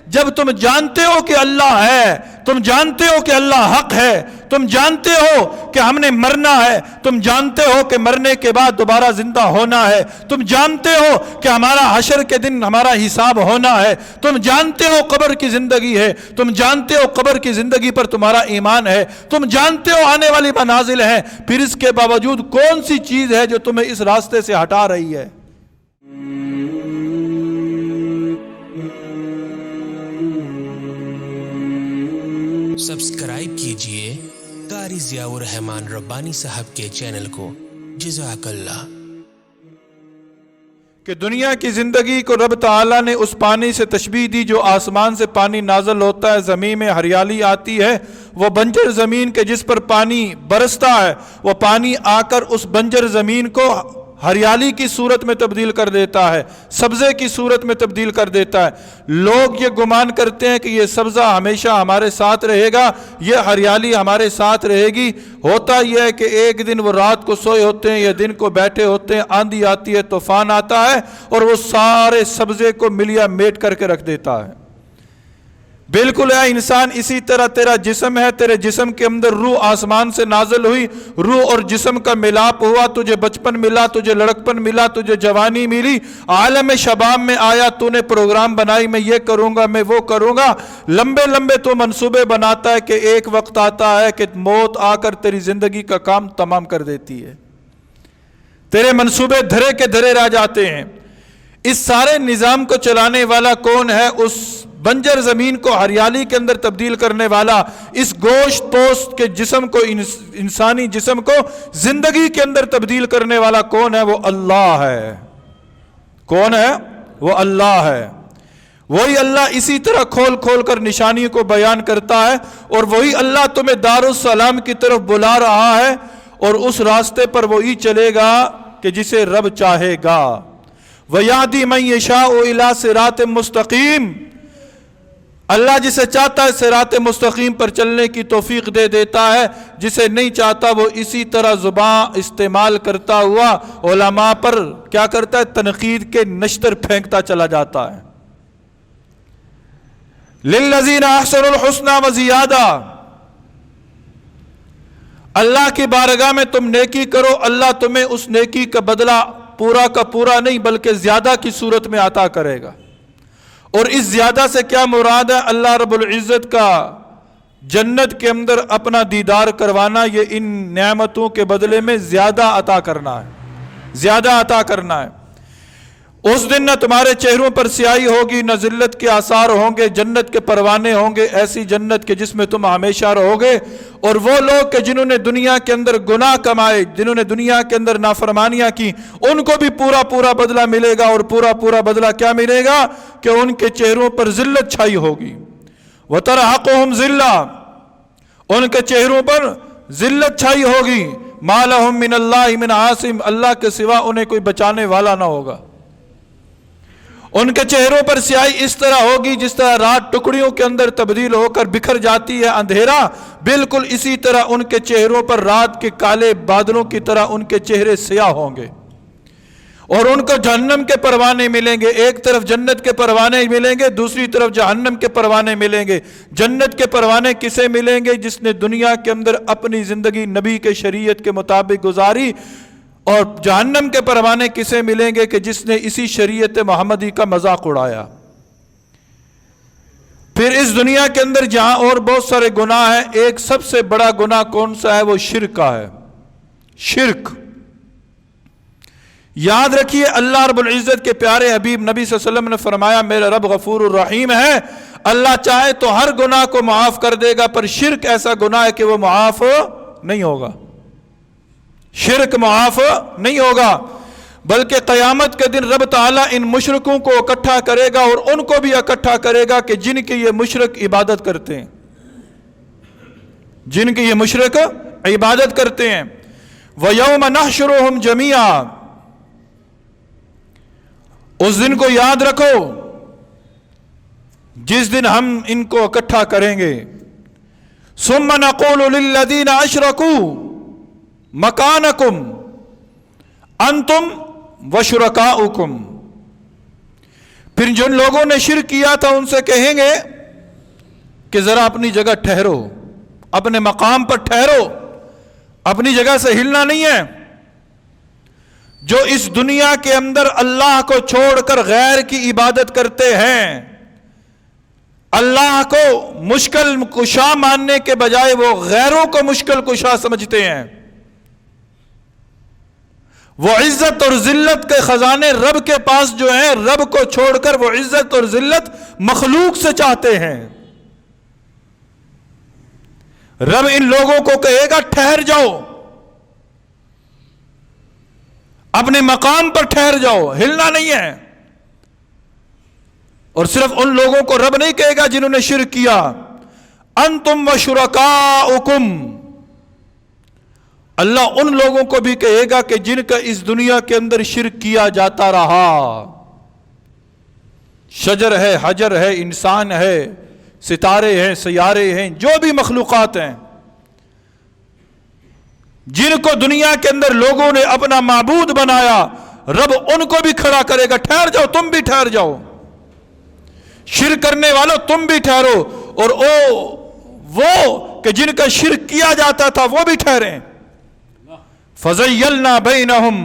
جب تم جانتے ہو کہ اللہ ہے، تم جانتے ہو کہ اللہ حق ہے، تم جانتے ہو کہ ہم نے مرنا ہے، تم جانتے ہو کہ مرنے کے بعد دوبارہ زندہ ہونا ہے، تم جانتے ہو کہ ہمارا حشر کے دن ہمارا حساب ہونا ہے، تم جانتے ہو قبر کی زندگی ہے، تم جانتے ہو قبر کی زندگی پر تمہارا ایمان ہے، تم جانتے ہو آنے والی منازل ہیں، پھر اس کے باوجود کون سی چیز ہے جو تمہیں اس راستے سے ہٹا رہی ہے؟ سبسکرائب کیجئے قاری ضیاء الرحمن ربانی صاحب کے چینل کو۔ جزاک اللہ۔ کہ دنیا کی زندگی کو رب تعالیٰ نے اس پانی سے تشبیہ دی جو آسمان سے پانی نازل ہوتا ہے، زمین میں ہریالی آتی ہے، وہ بنجر زمین کے جس پر پانی برستا ہے، وہ پانی آ کر اس بنجر زمین کو ہریالی کی صورت میں تبدیل کر دیتا ہے، سبزے کی صورت میں تبدیل کر دیتا ہے۔ لوگ یہ گمان کرتے ہیں کہ یہ سبزہ ہمیشہ ہمارے ساتھ رہے گا، یہ ہریالی ہمارے ساتھ رہے گی۔ ہوتا یہ ہے کہ ایک دن وہ رات کو سوئے ہوتے ہیں یا دن کو بیٹھے ہوتے ہیں، آندھی آتی ہے، طوفان آتا ہے اور وہ سارے سبزے کو ملیا میٹ کر کے رکھ دیتا ہے۔ بالکل ہے انسان اسی طرح تیرا جسم ہے، تیرے جسم کے اندر روح آسمان سے نازل ہوئی، روح اور جسم کا ملاپ ہوا، تجھے بچپن ملا، تجھے لڑکپن ملا، تجھے جوانی ملی، عالم شباب میں آیا، تو نے پروگرام بنائی میں یہ کروں گا، میں وہ کروں گا، لمبے لمبے تو منصوبے بناتا ہے کہ ایک وقت آتا ہے کہ موت آ کر تیری زندگی کا کام تمام کر دیتی ہے، تیرے منصوبے دھرے کے دھرے رہ جاتے ہیں۔ اس سارے نظام کو چلانے والا کون ہے؟ اس بنجر زمین کو ہریالی کے اندر تبدیل کرنے والا، اس گوشت پوست کے جسم کو، انسانی جسم کو زندگی کے اندر تبدیل کرنے والا کون ہے؟ وہ اللہ ہے۔ کون ہے؟ وہ اللہ ہے۔ وہی اللہ اسی طرح کھول کھول کر نشانی کو بیان کرتا ہے، اور وہی اللہ تمہیں دارالسلام کی طرف بلا رہا ہے، اور اس راستے پر وہی چلے گا کہ جسے رب چاہے گا۔ وَيَهْدِي مَن يَشَاءُ إِلَىٰ صِرَاطٍ مُسْتَقِيمٍ، اللہ جسے چاہتا ہے صراط مستقیم پر چلنے کی توفیق دے دیتا ہے، جسے نہیں چاہتا وہ اسی طرح زبان استعمال کرتا ہوا علماء پر کیا کرتا ہے؟ تنقید کے نشتر پھینکتا چلا جاتا ہے۔ لِلَّذِينَ أَحْسَنُوا الْحُسْنَىٰ وَزِيَادَةٌ، اللہ کی بارگاہ میں تم نیکی کرو، اللہ تمہیں اس نیکی کا بدلہ پورا کا پورا نہیں بلکہ زیادہ کی صورت میں عطا کرے گا۔ اور اس زیادہ سے کیا مراد ہے؟ اللہ رب العزت کا جنت کے اندر اپنا دیدار کروانا، یہ ان نعمتوں کے بدلے میں زیادہ عطا کرنا ہے، زیادہ عطا کرنا ہے۔ اس دن نہ تمہارے چہروں پر سیاہی ہوگی، نہ ذلت کے آثار ہوں گے، جنت کے پروانے ہوں گے، ایسی جنت کے جس میں تم ہمیشہ رہو گے۔ اور وہ لوگ کہ جنہوں نے دنیا کے اندر گناہ کمائے، جنہوں نے دنیا کے اندر نافرمانیاں کی، ان کو بھی پورا پورا بدلہ ملے گا۔ اور پورا پورا بدلہ کیا ملے گا؟ کہ ان کے چہروں پر ذلت چھائی ہوگی۔ وَتَرْحَقُهُمْ ذِلَّةٌ، ان کے چہروں پر ذلت چھائی ہوگی۔ مَا لَهُم مِّنَ اللَّهِ مِنْ عَاصِمٍ، اللہ کے سوا انہیں کوئی بچانے والا نہ ہوگا۔ ان کے چہروں پر سیاہی اس طرح ہوگی جس طرح رات ٹکڑیوں کے اندر تبدیل ہو کر بکھر جاتی ہے اندھیرا، بالکل اسی طرح ان کے چہروں پر رات کے کالے بادلوں کی طرح ان کے چہرے سیاہ ہوں گے۔ اور ان کو جہنم کے پروانے ملیں گے، ایک طرف جنت کے پروانے ملیں گے، دوسری طرف جہنم کے پروانے ملیں گے۔ جنت کے پروانے کسے ملیں گے؟ جس نے دنیا کے اندر اپنی زندگی نبی کے شریعت کے مطابق گزاری۔ اور جہنم کے پروانے کسے ملیں گے؟ کہ جس نے اسی شریعت محمدی کا مذاق اڑایا۔ پھر اس دنیا کے اندر جہاں اور بہت سارے گناہ ہیں، ایک سب سے بڑا گناہ کون سا ہے؟ وہ شرک کا ہے۔ شرک، یاد رکھیے اللہ رب العزت کے پیارے حبیب نبی صلی اللہ علیہ وسلم نے فرمایا میرا رب غفور الرحیم ہے، اللہ چاہے تو ہر گناہ کو معاف کر دے گا، پر شرک ایسا گناہ ہے کہ وہ معاف نہیں ہوگا۔ شرک معاف نہیں ہوگا، بلکہ قیامت کے دن رب تعالیٰ ان مشرکوں کو اکٹھا کرے گا اور ان کو بھی اکٹھا کرے گا کہ جن کی یہ مشرک عبادت کرتے ہیں، جن کی یہ مشرک عبادت کرتے ہیں۔ وَيَوْمَ نَحْشُرُهُمْ جَمِيعًا، اس دن کو یاد رکھو جس دن ہم ان کو اکٹھا کریں گے۔ ثُمَّ نَقُولُ لِلَّذِينَ أَشْرَكُوا مَكَانَكُمْ أَنْتُمْ وَشُرَكَاؤُكُمْ، پھر جن لوگوں نے شرک کیا تھا ان سے کہیں گے کہ ذرا اپنی جگہ ٹھہرو، اپنے مقام پر ٹھہرو، اپنی جگہ سے ہلنا نہیں ہے۔ جو اس دنیا کے اندر اللہ کو چھوڑ کر غیر کی عبادت کرتے ہیں، اللہ کو مشکل کشا ماننے کے بجائے وہ غیروں کو مشکل کشا سمجھتے ہیں۔ وہ عزت اور ذلت کے خزانے رب کے پاس جو ہیں، رب کو چھوڑ کر وہ عزت اور ذلت مخلوق سے چاہتے ہیں۔ رب ان لوگوں کو کہے گا ٹھہر جاؤ، اپنے مقام پر ٹھہر جاؤ، ہلنا نہیں ہے۔ اور صرف ان لوگوں کو رب نہیں کہے گا جنہوں نے شرک کیا، انتم وشرکاؤکم، اللہ ان لوگوں کو بھی کہے گا کہ جن کا اس دنیا کے اندر شرک کیا جاتا رہا، شجر ہے، حجر ہے، انسان ہے، ستارے ہیں، سیارے ہیں، جو بھی مخلوقات ہیں، جن کو دنیا کے اندر لوگوں نے اپنا معبود بنایا، رب ان کو بھی کھڑا کرے گا، ٹھہر جاؤ، تم بھی ٹھہر جاؤ، شرک کرنے والوں تم بھی ٹھہرو، اور وہ کہ جن کا شرک کیا جاتا تھا وہ بھی ٹھہریں۔ فَزَيَّلْنَا بَيْنَهُمْ،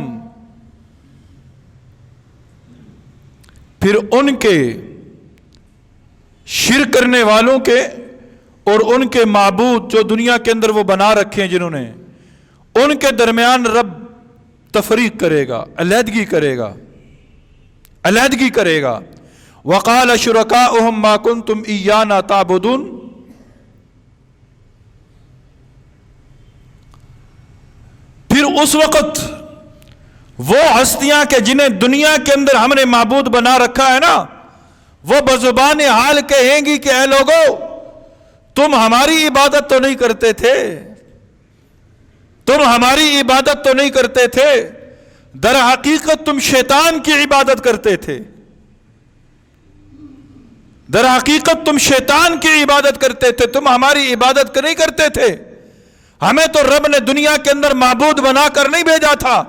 پھر ان کے شرک کرنے والوں کے اور ان کے معبود جو دنیا کے اندر وہ بنا رکھے ہیں جنہوں نے، ان کے درمیان رب تفریق کرے گا، علیحدگی کرے گا، علیحدگی کرے گا۔ وَقَالَ شُرَكَاؤُهُمْ مَا كُنْتُمْ إِيَّانَا تَعْبُدُونَ، پھر اس وقت وہ ہستیاں کہ جنہیں دنیا کے اندر ہم نے معبود بنا رکھا ہے نا، وہ بزبان حال کہیں گی کہ اے لوگو، تم ہماری عبادت تو نہیں کرتے تھے، تم ہماری عبادت تو نہیں کرتے تھے، در حقیقت تم شیطان کی عبادت کرتے تھے، در حقیقت تم شیطان کی عبادت کرتے تھے، تم ہماری عبادت نہیں کرتے تھے۔ ہمیں تو رب نے دنیا کے اندر معبود بنا کر نہیں بھیجا تھا،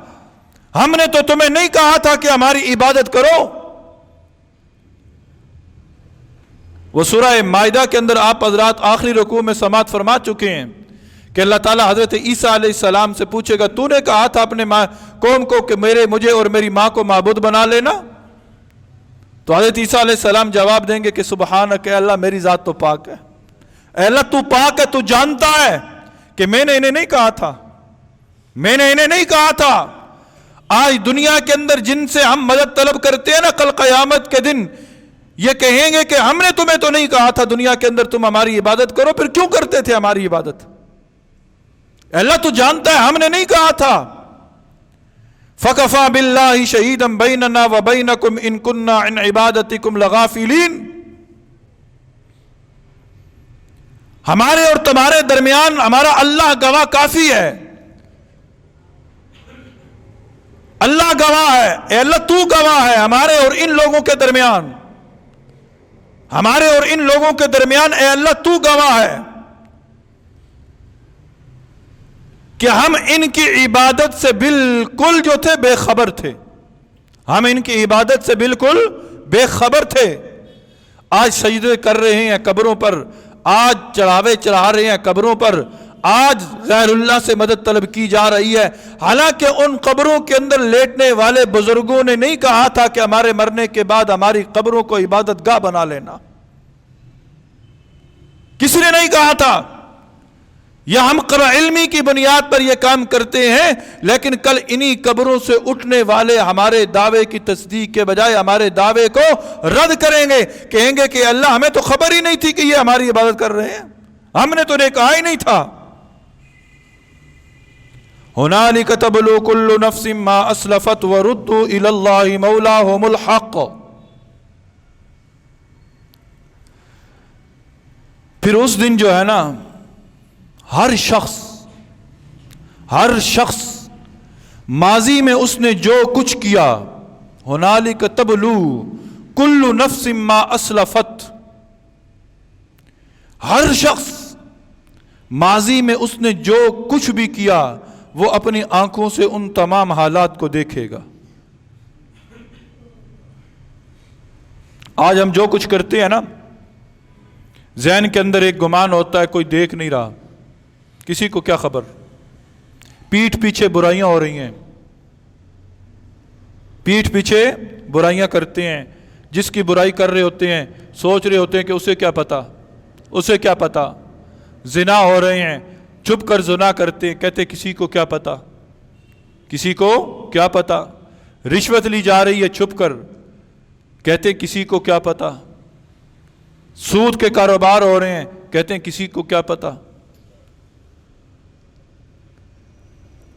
ہم نے تو تمہیں نہیں کہا تھا کہ ہماری عبادت کرو۔ وہ سورہ مائدہ کے اندر آپ حضرات آخری رکوع میں سماعت فرما چکے ہیں کہ اللہ تعالیٰ حضرت عیسیٰ علیہ السلام سے پوچھے گا، تو نے کہا تھا اپنے قوم کو کہ مجھے اور میری ماں کو معبود بنا لینا؟ تو حضرت عیسیٰ علیہ السلام جواب دیں گے کہ سبحانک اے اللہ، میری ذات تو پاک ہے، اے اللہ تو پاک ہے، تو جانتا ہے کہ میں نے انہیں نہیں کہا تھا، میں نے انہیں نہیں کہا تھا۔ آج دنیا کے اندر جن سے ہم مدد طلب کرتے ہیں نا، کل قیامت کے دن یہ کہیں گے کہ ہم نے تمہیں تو نہیں کہا تھا دنیا کے اندر تم ہماری عبادت کرو، پھر کیوں کرتے تھے ہماری عبادت؟ اللہ تو جانتا ہے ہم نے نہیں کہا تھا۔ فَكَفَى بِاللَّهِ شَهِيدًا بَيْنَنَا وَبَيْنَكُمْ إِن كُنَّا عَنْ عِبَادَتِكُمْ لَغَافِلِينَ، ہمارے اور تمہارے درمیان ہمارا اللہ گواہ کافی ہے، اللہ گواہ ہے، اے اللہ تو گواہ ہے ہمارے اور ان لوگوں کے درمیان، ہمارے اور ان لوگوں کے درمیان اے اللہ تو گواہ ہے کہ ہم ان کی عبادت سے بالکل جو تھے بے خبر تھے، ہم ان کی عبادت سے بالکل بے خبر تھے۔ آج سجدے کر رہے ہیں قبروں پر، آج چڑھاوے چڑھا رہے ہیں قبروں پر، آج غیر اللہ سے مدد طلب کی جا رہی ہے، حالانکہ ان قبروں کے اندر لیٹنے والے بزرگوں نے نہیں کہا تھا کہ ہمارے مرنے کے بعد ہماری قبروں کو عبادت گاہ بنا لینا، کسی نے نہیں کہا تھا۔ یا ہم علمی کی بنیاد پر یہ کام کرتے ہیں، لیکن کل انہی قبروں سے اٹھنے والے ہمارے دعوے کی تصدیق کے بجائے ہمارے دعوے کو رد کریں گے، کہیں گے کہ اللہ ہمیں تو خبر ہی نہیں تھی کہ یہ ہماری عبادت کر رہے ہیں، ہم نے تو انہیں کہا ہی نہیں تھا۔ هُنَالِكَ تَبْلُو كُلُّ نَفْسٍ مَا أَسْلَفَتْ وَرُدُّوا إِلَى اللَّهِ مَوْلَاهُمُ الْحَقِّ، پھر اس دن جو ہے نا، ہر شخص ماضی میں اس نے جو کچھ کیا، هُنَالِكَ تَبْلُو كُلُّ نَفْسٍ مَا أَسْلَفَتْ، ہر شخص ماضی میں اس نے جو کچھ بھی کیا وہ اپنی آنکھوں سے ان تمام حالات کو دیکھے گا۔ آج ہم جو کچھ کرتے ہیں نا، ذہن کے اندر ایک گمان ہوتا ہے کوئی دیکھ نہیں رہا، کسی کو کیا خبر، پیٹھ پیچھے برائیاں ہو رہی ہیں، پیٹھ پیچھے برائیاں کرتے ہیں، جس کی برائی کر رہے ہوتے ہیں سوچ رہے ہوتے ہیں کہ اسے کیا پتا، اسے کیا پتا، زنا ہو رہے ہیں چھپ کر زنا کرتے ہیں، کہتے کسی کو کیا پتا، کسی کو کیا پتا، رشوت لی جا رہی ہے چھپ کر، کہتے کسی کو کیا پتا، سود کے کاروبار ہو رہے ہیں، کہتے ہیں کسی کو کیا پتا۔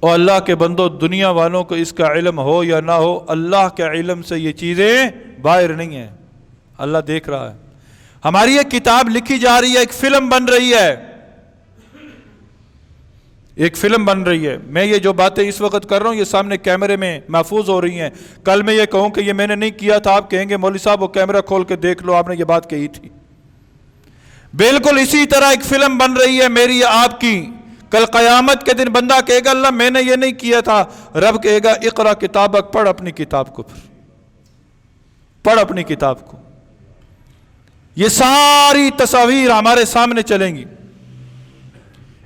اور اللہ کے بندو، دنیا والوں کو اس کا علم ہو یا نہ ہو، اللہ کے علم سے یہ چیزیں باہر نہیں ہیں، اللہ دیکھ رہا ہے۔ ہماری ایک کتاب لکھی جا رہی ہے، ایک فلم بن رہی ہے، ایک فلم بن رہی ہے۔ میں یہ جو باتیں اس وقت کر رہا ہوں یہ سامنے کیمرے میں محفوظ ہو رہی ہیں، کل میں یہ کہوں کہ یہ میں نے نہیں کیا تھا، آپ کہیں گے مولوی صاحب وہ کیمرہ کھول کے دیکھ لو آپ نے یہ بات کہی تھی۔ بالکل اسی طرح ایک فلم بن رہی ہے میری آپ کی، کل قیامت کے دن بندہ کہے گا اللہ میں نے یہ نہیں کیا تھا، رب کہے گا اقرا کتابک، پڑھ اپنی کتاب کو، پڑھ اپنی کتاب کو۔ یہ ساری تصاویر ہمارے سامنے چلیں گی،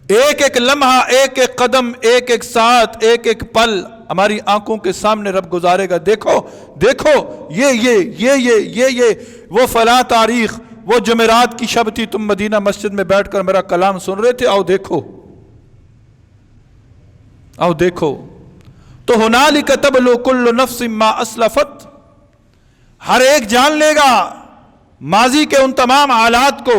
ایک ایک لمحہ، ایک ایک قدم، ایک ایک ساتھ، ایک ایک پل ہماری آنکھوں کے سامنے رب گزارے گا، دیکھو دیکھو یہ وہ فلاں تاریخ، وہ جمعرات کی شب تھی، تم مدینہ مسجد میں بیٹھ کر میرا کلام سن رہے تھے، آؤ دیکھو، آؤ دیکھو۔ تو ہنالک تبلو کل نفس ما اسلفت، ہر ایک جان لے گا ماضی کے ان تمام حالات کو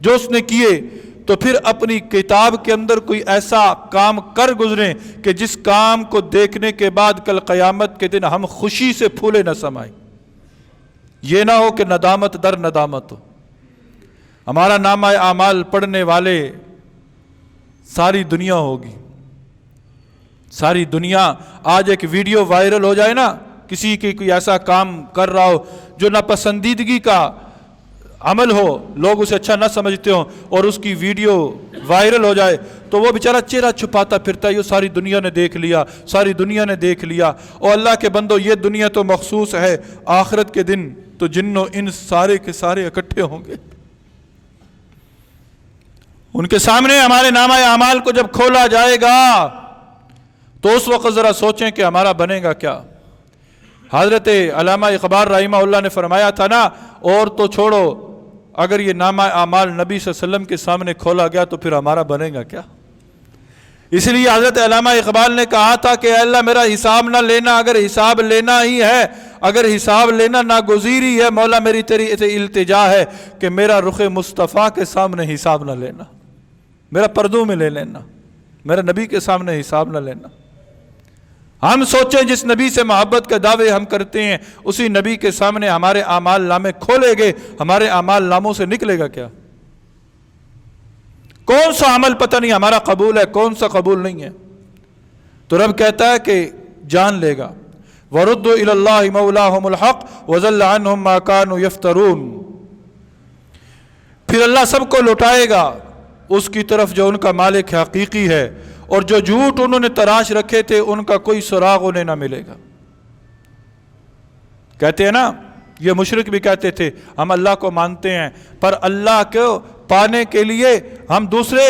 جو اس نے کیے، تو پھر اپنی کتاب کے اندر کوئی ایسا کام کر گزریں کہ جس کام کو دیکھنے کے بعد کل قیامت کے دن ہم خوشی سے پھولے نہ سمائیں، یہ نہ ہو کہ ندامت در ندامت ہو۔ ہمارا نامہ اعمال پڑھنے والے ساری دنیا ہوگی، ساری دنیا۔ آج ایک ویڈیو وائرل ہو جائے نا، کسی کی کوئی ایسا کام کر رہا ہو جو ناپسندیدگی کا عمل ہو، لوگ اسے اچھا نہ سمجھتے ہوں، اور اس کی ویڈیو وائرل ہو جائے تو وہ بیچارہ چہرہ چھپاتا پھرتا ہے، یہ ساری دنیا نے دیکھ لیا، ساری دنیا نے دیکھ لیا۔ اور اللہ کے بندو، یہ دنیا تو مخصوص ہے، آخرت کے دن تو جن و انس سارے کے سارے اکٹھے ہوں گے، ان کے سامنے ہمارے نامہ اعمال کو جب کھولا جائے گا تو اس وقت ذرا سوچیں کہ ہمارا بنے گا کیا۔ حضرت علامہ اقبال رحمہ اللہ نے فرمایا تھا نا، اور تو چھوڑو، اگر یہ نامہ اعمال نبی صلی اللہ علیہ وسلم کے سامنے کھولا گیا تو پھر ہمارا بنے گا کیا۔ اس لیے حضرت علامہ اقبال نے کہا تھا کہ اے اللہ میرا حساب نہ لینا، اگر حساب لینا ہی ہے، اگر حساب لینا ناگزیری ہے، مولا میری تیری التجا ہے کہ میرا رخ مصطفیٰ کے سامنے حساب نہ لینا، میرا پردوں میں لے لینا، میرا نبی کے سامنے حساب نہ لینا۔ ہم سوچیں جس نبی سے محبت کے دعوے ہم کرتے ہیں، اسی نبی کے سامنے ہمارے اعمال نامے کھولے گئے، ہمارے اعمال ناموں سے نکلے گا کیا؟ کون سا عمل پتہ نہیں ہمارا قبول ہے، کون سا قبول نہیں ہے۔ تو رب کہتا ہے کہ جان لے گا، وَرُدُّوا إِلَى اللَّهِ مَوْلَاهُمُ الْحَقِّ وَضَلَّ عَنْهُمْ مَا كَانُوا يَفْتَرُونَ۔ پھر اللہ سب کو لوٹائے گا اس کی طرف جو ان کا مالک حقیقی ہے، اور جو جھوٹ انہوں نے تراش رکھے تھے ان کا کوئی سراغ انہیں نہ ملے گا۔ کہتے ہیں نا، یہ مشرک بھی کہتے تھے ہم اللہ کو مانتے ہیں، پر اللہ کو پانے کے لیے ہم دوسرے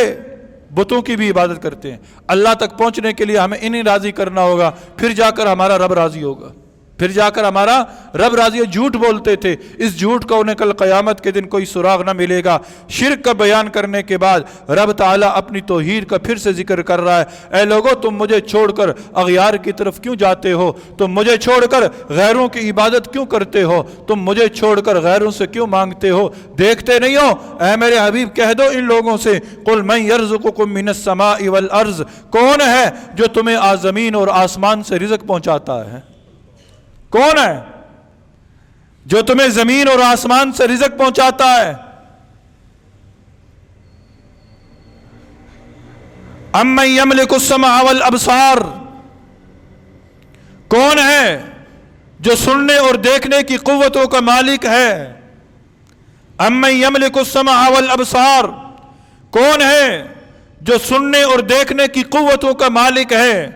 بتوں کی بھی عبادت کرتے ہیں، اللہ تک پہنچنے کے لیے ہمیں انہیں راضی کرنا ہوگا، پھر جا کر ہمارا رب راضی ہوگا، پھر جا کر ہمارا رب راضی۔ جھوٹ بولتے تھے، اس جھوٹ کا انہیں کل قیامت کے دن کوئی سراغ نہ ملے گا۔ شرک کا بیان کرنے کے بعد رب تعالیٰ اپنی توحید کا پھر سے ذکر کر رہا ہے، اے لوگو تم مجھے چھوڑ کر اغیار کی طرف کیوں جاتے ہو، تم مجھے چھوڑ کر غیروں کی عبادت کیوں کرتے ہو، تم مجھے چھوڑ کر غیروں سے کیوں مانگتے ہو، دیکھتے نہیں ہو؟ اے میرے حبیب کہہ دو ان لوگوں سے، قل من یرزقکم من السماء والارض، کون ہے جو تمہیں زمین اور آسمان سے رزق پہنچاتا ہے؟ کون ہے جو تمہیں زمین اور آسمان سے رزق پہنچاتا ہے؟ امن یملک السمع والابصار، کون ہے جو سننے اور دیکھنے کی قوتوں کا مالک ہے؟ امن یملک السمع والابصار، کون ہے جو سننے اور دیکھنے کی قوتوں کا مالک ہے؟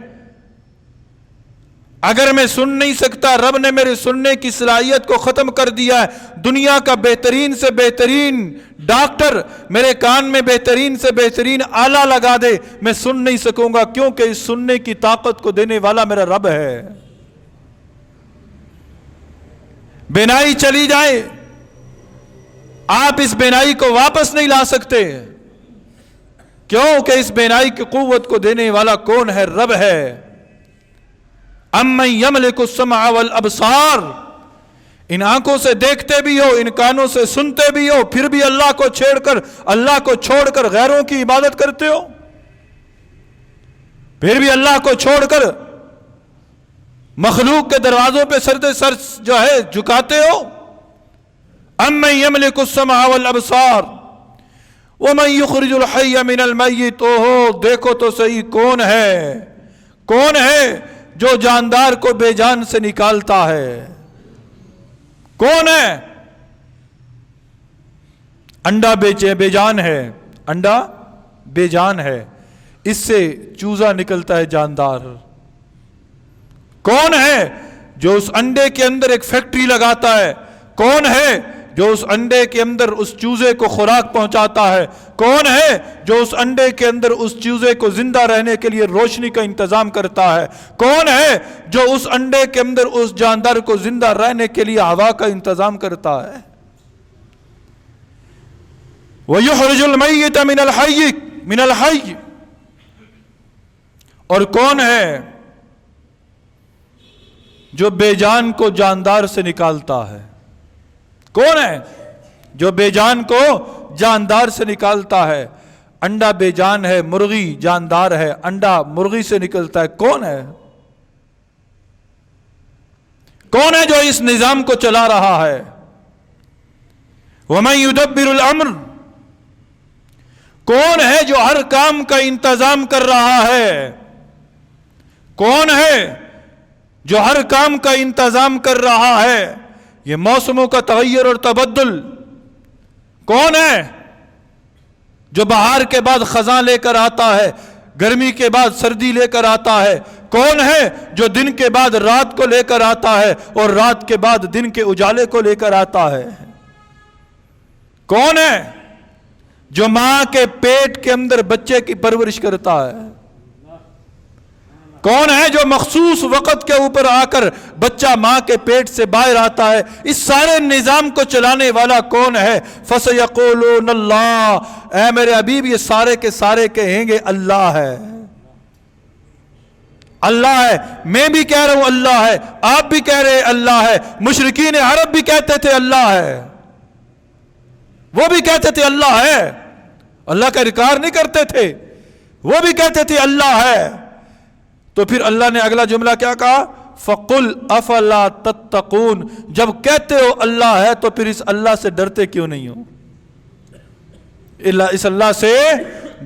اگر میں سن نہیں سکتا، رب نے میرے سننے کی صلاحیت کو ختم کر دیا ہے۔ دنیا کا بہترین سے بہترین ڈاکٹر میرے کان میں بہترین سے بہترین آلہ لگا دے، میں سن نہیں سکوں گا، کیونکہ اس سننے کی طاقت کو دینے والا میرا رب ہے۔ بینائی چلی جائے، آپ اس بینائی کو واپس نہیں لا سکتے، کیونکہ اس بینائی کی قوت کو دینے والا کون ہے؟ رب ہے۔ امن یملک السمع والابصار، ان آنکھوں سے دیکھتے بھی ہو، ان کانوں سے سنتے بھی ہو، پھر بھی اللہ کو چھوڑ کر غیروں کی عبادت کرتے ہو، پھر بھی اللہ کو چھوڑ کر مخلوق کے دروازوں پہ سر جو ہے جھکاتے ہو۔ امن یملک السمع والابصار ومن یخرج الحی من المیت، دیکھو تو صحیح کون ہے جو جاندار کو بے جان سے نکالتا ہے؟ کون ہے؟ انڈا بے جان ہے، انڈا بے جان ہے، اس سے چوزا نکلتا ہے جاندار۔ کون ہے جو اس انڈے کے اندر ایک فیکٹری لگاتا ہے؟ کون ہے جو اس انڈے کے اندر اس چوزے کو خوراک پہنچاتا ہے؟ کون ہے جو اس انڈے کے اندر اس چوزے کو زندہ رہنے کے لیے روشنی کا انتظام کرتا ہے؟ کون ہے جو اس انڈے کے اندر اس جاندار کو زندہ رہنے کے لیے ہوا کا انتظام کرتا ہے؟ وَيُخْرِجُ الْمَيِّتَ مِنَ الْحَيِّ، اور کون ہے جو بے جان کو جاندار سے نکالتا ہے؟ کون ہے جو بے جان کو جاندار سے نکالتا ہے؟ انڈا بے جان ہے، مرغی جاندار ہے، انڈا مرغی سے نکلتا ہے۔ کون ہے جو اس نظام کو چلا رہا ہے؟ وَمَن يُدَبِّرُ الْأَمْرَ، کون ہے جو ہر کام کا انتظام کر رہا ہے؟ کون ہے جو ہر کام کا انتظام کر رہا ہے؟ یہ موسموں کا تغیر اور تبدل، کون ہے جو بہار کے بعد خزاں لے کر آتا ہے، گرمی کے بعد سردی لے کر آتا ہے؟ کون ہے جو دن کے بعد رات کو لے کر آتا ہے اور رات کے بعد دن کے اجالے کو لے کر آتا ہے؟ کون ہے جو ماں کے پیٹ کے اندر بچے کی پرورش کرتا ہے؟ کون ہے جو مخصوص وقت کے اوپر آ کر بچہ ماں کے پیٹ سے باہر آتا ہے؟ اس سارے نظام کو چلانے والا کون ہے؟ فَسَيَقُولُونَ اللَّهُ، اے میرے حبیب یہ سارے کے سارے کہیں گے اللہ ہے، اللہ ہے۔ میں بھی کہہ رہا ہوں اللہ ہے، آپ بھی کہہ رہے اللہ ہے، مشرکین عرب بھی کہتے تھے اللہ ہے، وہ بھی کہتے تھے اللہ ہے، اللہ کا انکار نہیں کرتے تھے، وہ بھی کہتے تھے اللہ ہے۔ تو پھر اللہ نے اگلا جملہ کیا کہا؟ فَقُلْ أَفَلَا تَتَّقُونَ، جب کہتے ہو اللہ ہے تو پھر اس اللہ سے ڈرتے کیوں نہیں ہو؟ اس اللہ سے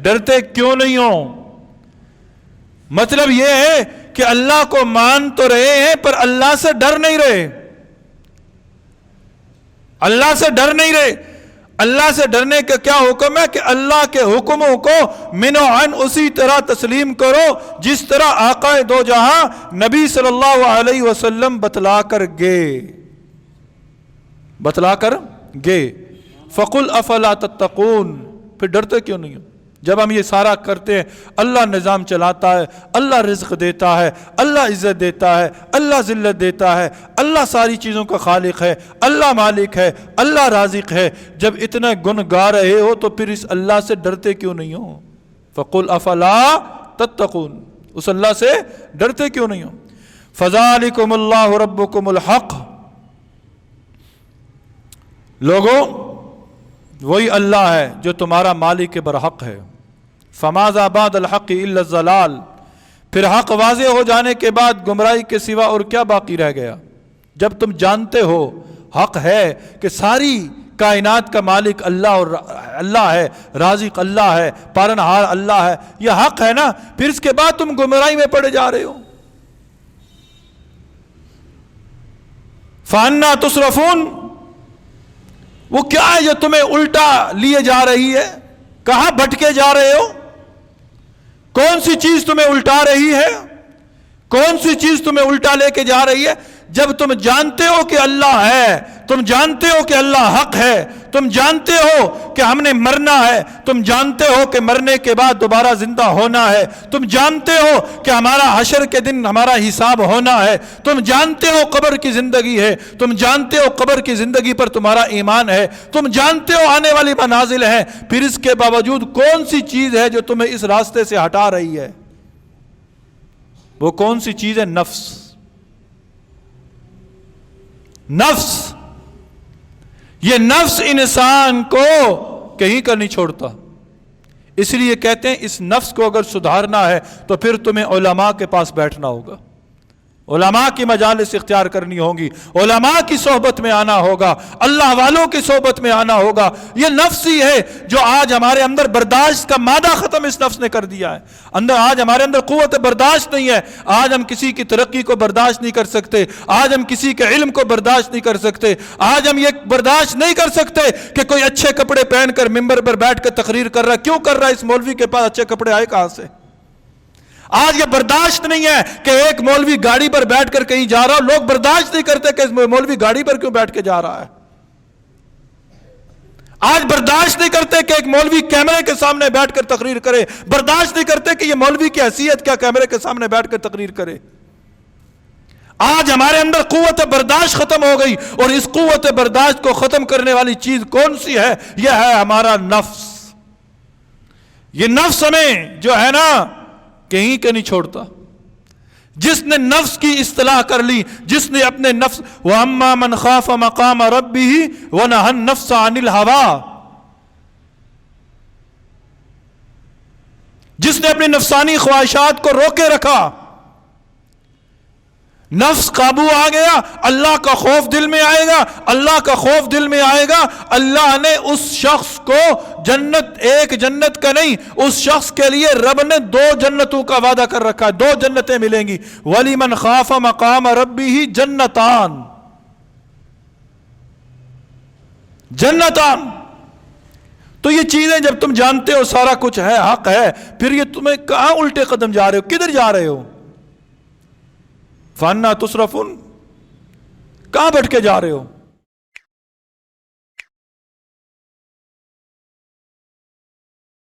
ڈرتے کیوں نہیں ہو؟ مطلب یہ ہے کہ اللہ کو مان تو رہے ہیں پر اللہ سے ڈر نہیں رہے، اللہ سے ڈر نہیں رہے۔ اللہ سے ڈرنے کا کیا حکم ہے کہ اللہ کے حکموں کو من و عن اسی طرح تسلیم کرو جس طرح آقا دو جہاں نبی صلی اللہ علیہ وسلم بتلا کر گئے۔ فَقُلْ أَفَلَا تَتَّقُونَ، پھر ڈرتے کیوں نہیں ہو؟ جب ہم یہ سارا کرتے ہیں، اللہ نظام چلاتا ہے، اللہ رزق دیتا ہے، اللہ عزت دیتا ہے، اللہ ذلت دیتا ہے، اللہ ساری چیزوں کا خالق ہے، اللہ مالک ہے، اللہ رازق ہے، جب اتنا گن گا رہے ہو تو پھر اس اللہ سے ڈرتے کیوں نہیں ہو؟ فَقُلْ أَفَلَا تَتَّقُونَ، اس اللہ سے ڈرتے کیوں نہیں ہو؟ فَذَلِكُمُ اللَّهُ رَبُّكُمُ الْحَقُّ، لوگوں وہی اللہ ہے جو تمہارا مالک برحق ہے۔ فَمَاذَا بَعْدَ الْحَقِّ إِلَّا الضَّلَالُ، پھر حق واضح ہو جانے کے بعد گمراہی کے سوا اور کیا باقی رہ گیا؟ جب تم جانتے ہو حق ہے کہ ساری کائنات کا مالک اللہ اور اللہ ہے، رازق اللہ ہے، پالنہار اللہ ہے، یہ حق ہے نا، پھر اس کے بعد تم گمراہی میں پڑے جا رہے ہو۔ فَأَنَّا تُصْرَفُونَ، وہ کیا ہے جو تمہیں الٹا لیے جا رہی ہے؟ کہاں بھٹکے جا رہے ہو؟ کون سی چیز تمہیں الٹا رہی ہے؟ کون سی چیز تمہیں الٹا لے کے جا رہی ہے؟ جب تم جانتے ہو کہ اللہ ہے، تم جانتے ہو کہ اللہ حق ہے، تم جانتے ہو کہ ہم نے مرنا ہے، تم جانتے ہو کہ مرنے کے بعد دوبارہ زندہ ہونا ہے، تم جانتے ہو کہ ہمارا حشر کے دن ہمارا حساب ہونا ہے، تم جانتے ہو قبر کی زندگی ہے، تم جانتے ہو قبر کی زندگی پر تمہارا ایمان ہے، تم جانتے ہو آنے والی منازل ہے، پھر اس کے باوجود کون سی چیز ہے جو تمہیں اس راستے سے ہٹا رہی ہے؟ وہ کون سی چیز ہے؟ نفس۔ نفس، یہ نفس انسان کو کہیں کا نہیں چھوڑتا۔ اس لیے کہتے ہیں اس نفس کو اگر سدھارنا ہے تو پھر تمہیں علماء کے پاس بیٹھنا ہوگا، علماء کی مجالس اختیار کرنی ہوگی، علماء کی صحبت میں آنا ہوگا، اللہ والوں کی صحبت میں آنا ہوگا۔ یہ نفس ہی ہے جو آج ہمارے اندر برداشت کا مادہ ختم اس نفس نے کر دیا ہے۔ آج ہمارے اندر قوت برداشت نہیں ہے، آج ہم کسی کی ترقی کو برداشت نہیں کر سکتے، آج ہم کسی کے علم کو برداشت نہیں کر سکتے، آج ہم یہ برداشت نہیں کر سکتے کہ کوئی اچھے کپڑے پہن کر ممبر پر بیٹھ کر تقریر کر رہا ہے۔ کیوں کر رہا ہے؟ اس مولوی کے پاس اچھے کپڑے آئے کہاں سے؟ آج یہ برداشت نہیں ہے کہ ایک مولوی گاڑی پر بیٹھ کر کہیں جا رہا ہو، لوگ برداشت نہیں کرتے کہ اس مولوی گاڑی پر کیوں بیٹھ کے جا رہا ہے۔ آج برداشت نہیں کرتے کہ ایک مولوی کیمرے کے سامنے بیٹھ کر تقریر کرے، برداشت نہیں کرتے کہ یہ مولوی کی حیثیت کیا کیمرے کے سامنے بیٹھ کر تقریر کرے۔ آج ہمارے اندر قوت برداشت ختم ہو گئی، اور اس قوت برداشت کو ختم کرنے والی چیز کون سی ہے؟ یہ ہے ہمارا نفس۔ یہ نفس ہمیں جو ہے نا کہیں کا نہیں چھوڑتا۔ جس نے نفس کی اصطلاح کر لی، جس نے اپنے نفس وَأَمَّا مَنْ خَافَ مَقَامَ رَبِّهِ وَنَهَى النَّفْسَ عَنِ الْهَوَىٰ، جس نے اپنی نفسانی خواہشات کو روکے رکھا، نفس قابو آ گیا، اللہ کا خوف دل میں آئے گا، اللہ کا خوف دل میں آئے گا، اللہ نے اس شخص کو جنت، ایک جنت کا نہیں، اس شخص کے لیے رب نے 2 جنتوں کا وعدہ کر رکھا ہے، 2 جنتیں ملیں گی۔ وَلِمَنْ خَافَ مَقَامَ رَبِّهِ جَنَّتَانِ، جنتان۔ تو یہ چیزیں جب تم جانتے ہو سارا کچھ ہے، حق ہے، پھر یہ تمہیں کہاں الٹے قدم جا رہے ہو؟ کدھر جا رہے ہو؟ فَأَنَّىٰ تُصْرَفُونَ، کہاں بھٹکے جا رہے ہو؟